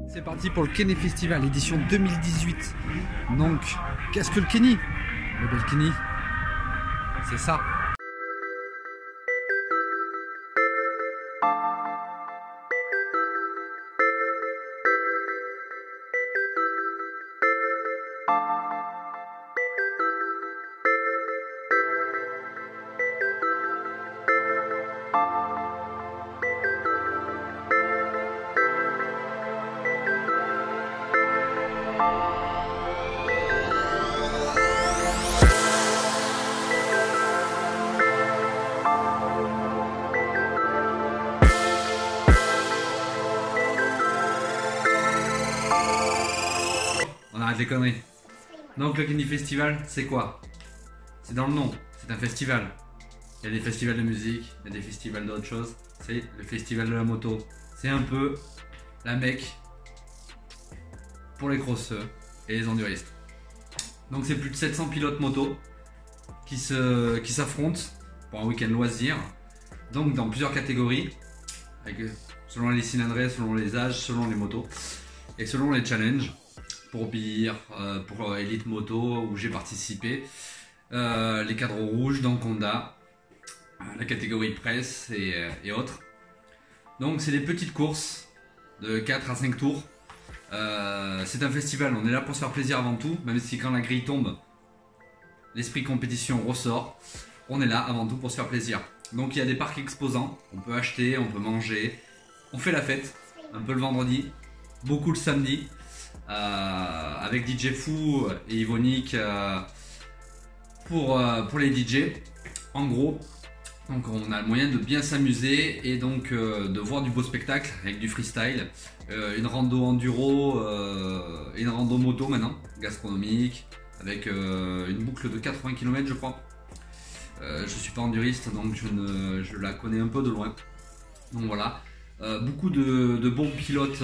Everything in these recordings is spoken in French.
C'est parti pour le Kenny Festival, édition 2018. Donc, qu'est-ce que le Kenny? Le Kenny, c'est ça. On arrête les conneries. Donc le Kenny Festival, c'est quoi? C'est dans le nom, c'est un festival. Il y a des festivals de musique, il y a des festivals d'autres choses. C'est le festival de la moto. C'est un peu la Mecque pour les crosseux et les enduristes. Donc c'est plus de 700 pilotes moto qui s'affrontent pour un week-end loisir. Donc dans plusieurs catégories, selon les cylindrées, selon les âges, selon les motos et selon les challenges. Pour Beer, pour Elite Moto où j'ai participé, les cadres rouges dans Honda, la catégorie presse et autres. Donc c'est des petites courses de 4 à 5 tours. C'est un festival, on est là pour se faire plaisir avant tout, même si quand la grille tombe, l'esprit compétition ressort. On est là avant tout pour se faire plaisir. Donc il y a des parcs exposants, on peut acheter, on peut manger, on fait la fête, un peu le vendredi, beaucoup le samedi. Avec DJ Fou et Yvonique pour les DJ en gros. Donc on a le moyen de bien s'amuser et donc de voir du beau spectacle avec du freestyle, une rando enduro et une rando moto maintenant, gastronomique, avec une boucle de 80 km je crois. Je suis pas enduriste donc je la connais un peu de loin. Donc voilà. Beaucoup de bons pilotes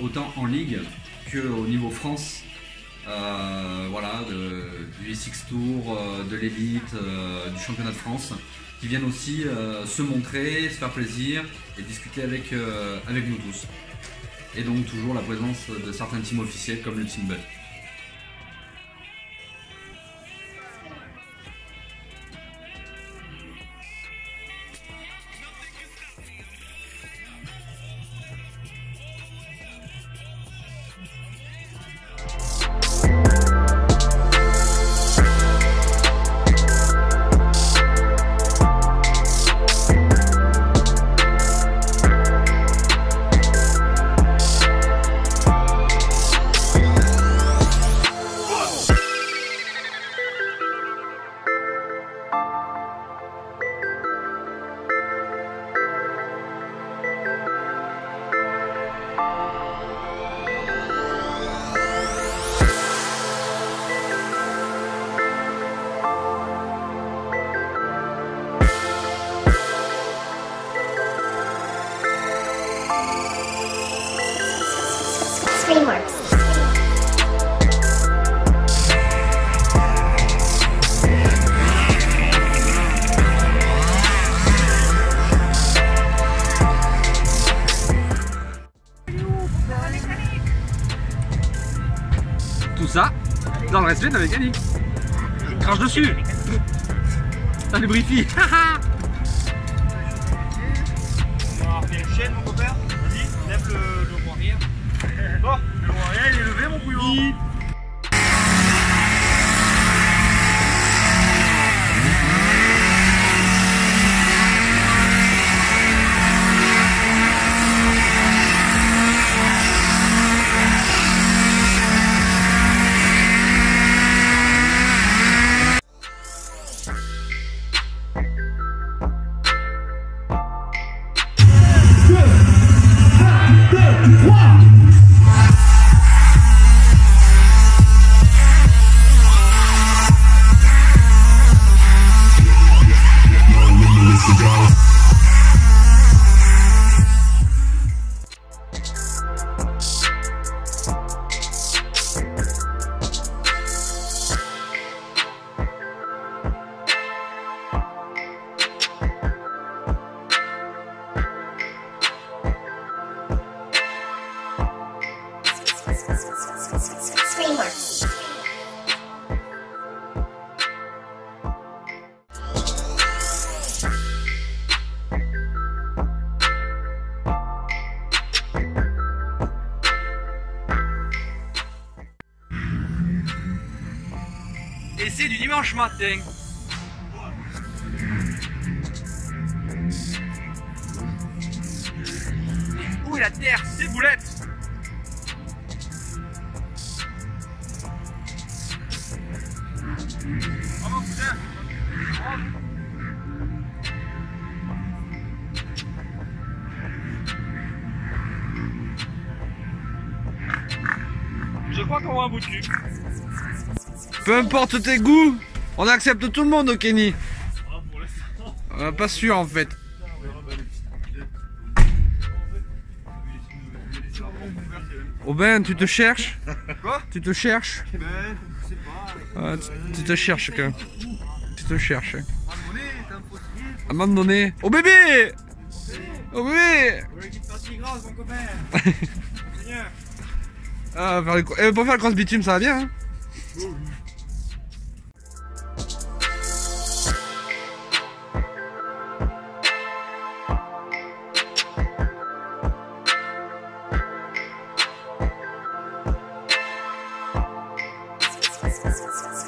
autant en ligue qu'au niveau France, voilà, du E6 Tour, de l'élite, du championnat de France, qui viennent aussi se montrer, se faire plaisir et discuter avec nous tous. Et donc toujours la présence de certains teams officiels comme le Team Bud. Streamworks. Tout ça dans le respect de la mécanique. Crache dessus. T'as des briefis. On va faire une chaîne mon copain. Vas-y, lève le roi arrière. Bon, le roi arrière il est levé mon couillon. l'essai du dimanche matin. Où est la terre? C'est boulette. Bravo, putain. Je crois qu'on voit un bout de cul. Peu importe tes goûts, on accepte tout le monde au Kenny. Ah, pour l'instant. Pas sûr en fait. Aubin, tu te cherches? Quoi? Tu te cherches? Ben, je sais pas. Tu te cherches quand même. Tu te cherches. À un moment donné, t'as un potier. À un moment donné. Oh bébé! Oh bébé! Ouais, qui te partie grasse, mon copain. Viens. Ah, pour faire le cross bitume, ça va bien, hein?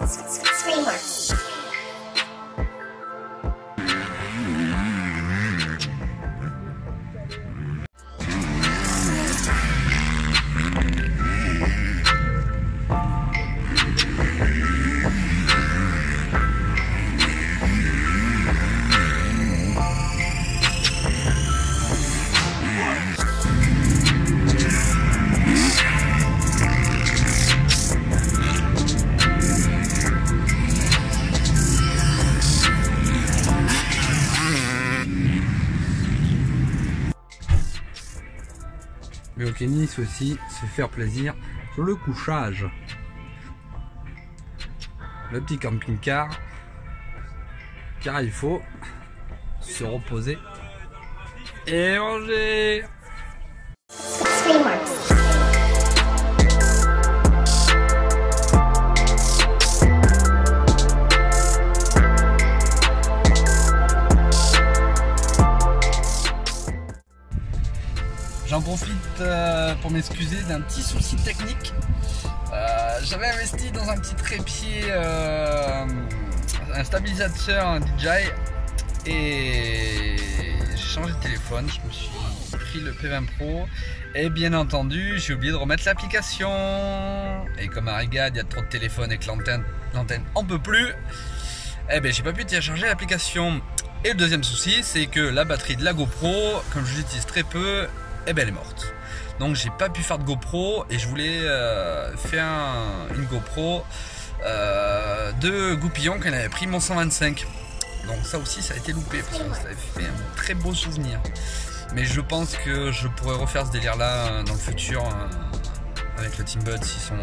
Screamworks. Mais au Kenny, c'est aussi se faire plaisir sur le couchage. Le petit camping-car, car il faut se reposer et manger. Screamworks. J'en profite pour m'excuser d'un petit souci technique. J'avais investi dans un petit trépied, un stabilisateur, un DJI, et j'ai changé de téléphone. Je me suis pris le P20 Pro et bien entendu j'ai oublié de remettre l'application. Et comme à Rigad il y a trop de téléphones et que l'antenne en peut plus, eh ben j'ai pas pu télécharger l'application. Et le deuxième souci, c'est que la batterie de la GoPro, comme je l'utilise très peu, eh ben elle est morte. Donc j'ai pas pu faire de GoPro et je voulais faire une GoPro de Goupillon quand il avait pris mon 125. Donc ça aussi ça a été loupé parce que ça avait fait un très beau souvenir. Mais je pense que je pourrais refaire ce délire là dans le futur avec le Team Bud s'ils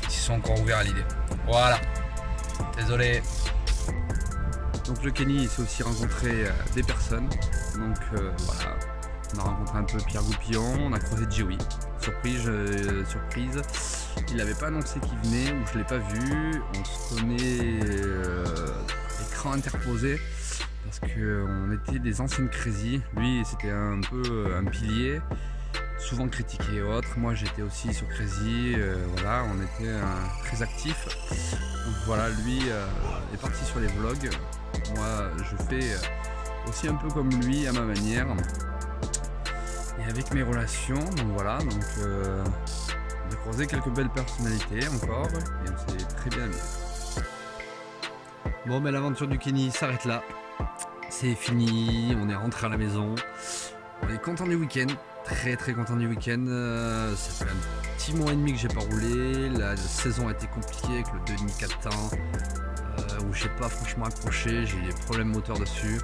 sont encore ouverts à l'idée. Voilà. Désolé. Donc le Kenny s'est aussi rencontré des personnes. Donc voilà. On a rencontré un peu Pierre Goupillon, on a croisé Joey. Surprise, il n'avait pas annoncé qu'il venait ou je ne l'ai pas vu. On se connaît écran interposé parce qu'on était des anciennes crazy. Lui c'était un peu un pilier, souvent critiqué et autres. Moi j'étais aussi sur Crazy, voilà, on était très actifs. Donc voilà, lui est parti sur les vlogs. Moi je fais aussi un peu comme lui à ma manière. Et avec mes relations, donc voilà, donc on a croisé quelques belles personnalités encore et on s'est très bien aimé. Bon, mais l'aventure du Kenny s'arrête là. C'est fini, on est rentré à la maison. On est content du week-end, très content du week-end. Ça fait un petit mois et demi que j'ai pas roulé. La saison a été compliquée avec le 2,5 temps où j'ai pas franchement accroché, j'ai eu des problèmes moteurs dessus.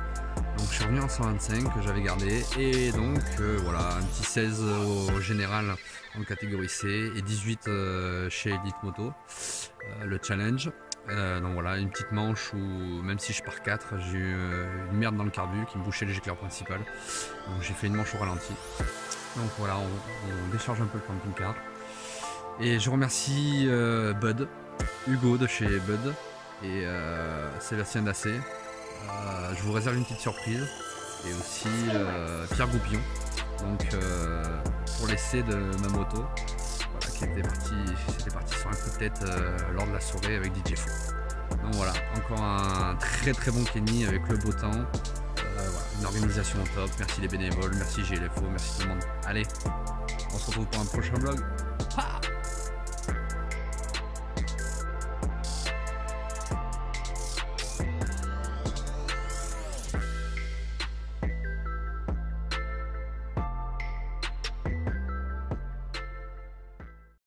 Donc je suis revenu en 125 que j'avais gardé et donc voilà, un petit 16 au général en catégorie C et 18 chez Elite Moto, le challenge. Donc voilà, une petite manche où même si je pars 4, j'ai eu une merde dans le carbu qui me bouchait l'éjecteur principal. Donc j'ai fait une manche au ralenti. Donc voilà, on décharge un peu le camping-car. Et je remercie Bud, Hugo de chez Bud et Sébastien Dassé. Je vous réserve une petite surprise et aussi Pierre Goupillon donc pour l'essai de ma moto, voilà, c'était parti sur un coup de tête lors de la soirée avec DJ Fou. Donc voilà, encore un très très bon Kenny avec le beau temps. Voilà, une organisation au top. Merci les bénévoles, merci GLFO, merci tout le monde. Allez, on se retrouve pour un prochain vlog. Ha